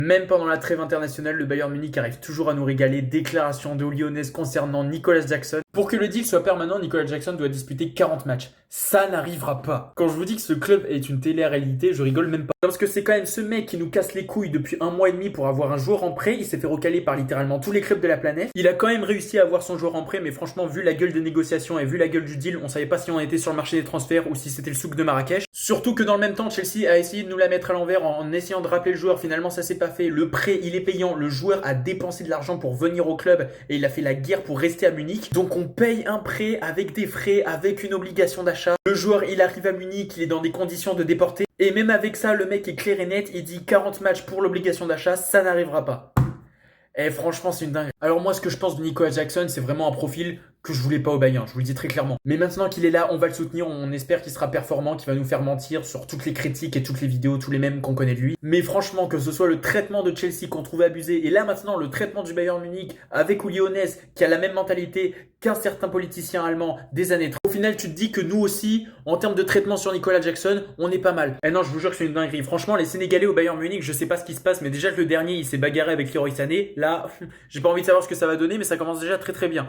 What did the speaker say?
Même pendant la trêve internationale, le Bayern Munich arrive toujours à nous régaler. Déclaration de Lyonnaise concernant Nicolas Jackson. Pour que le deal soit permanent, Nicolas Jackson doit disputer 40 matchs. Ça n'arrivera pas. Quand je vous dis que ce club est une télé-réalité, je rigole même pas. Parce que c'est quand même ce mec qui nous casse les couilles depuis 1 mois et demi pour avoir un joueur en prêt. Il s'est fait recaler par littéralement tous les clubs de la planète. Il a quand même réussi à avoir son joueur en prêt, mais franchement, vu la gueule des négociations et vu la gueule du deal, on savait pas si on était sur le marché des transferts ou si c'était le souk de Marrakech. Surtout que dans le même temps, Chelsea a essayé de nous la mettre à l'envers en essayant de rappeler le joueur. Finalement, ça s'est pas fait. Le prêt, il est payant. Le joueur a dépensé de l'argent pour venir au club et il a fait la guerre pour rester à Munich. Donc on paye un prêt avec des frais, avec une obligation d'achat. Le joueur, il arrive à Munich, il est dans des conditions de déporté. Et même avec ça, le mec est clair et net. Il dit 40 matchs pour l'obligation d'achat, ça n'arrivera pas. Et franchement, c'est une dinguerie. Alors moi, ce que je pense de Nicolas Jackson, c'est vraiment un profil que je voulais pas au Bayern, je vous le dis très clairement. Mais maintenant qu'il est là, on va le soutenir, on espère qu'il sera performant, qu'il va nous faire mentir sur toutes les critiques et toutes les vidéos, tous les mèmes qu'on connaît de lui. Mais franchement, que ce soit le traitement de Chelsea qu'on trouvait abusé, et là maintenant le traitement du Bayern Munich avec Lyonnaise qui a la même mentalité qu'un certain politicien allemand des années 30. Au final, tu te dis que nous aussi, en termes de traitement sur Nicolas Jackson, on est pas mal. Et non, je vous jure que c'est une dinguerie. Franchement, les Sénégalais au Bayern Munich, je sais pas ce qui se passe, mais déjà que le dernier, il s'est bagarré avec Leroy Sané. Là, j'ai pas envie de savoir ce que ça va donner, mais ça commence déjà très très bien.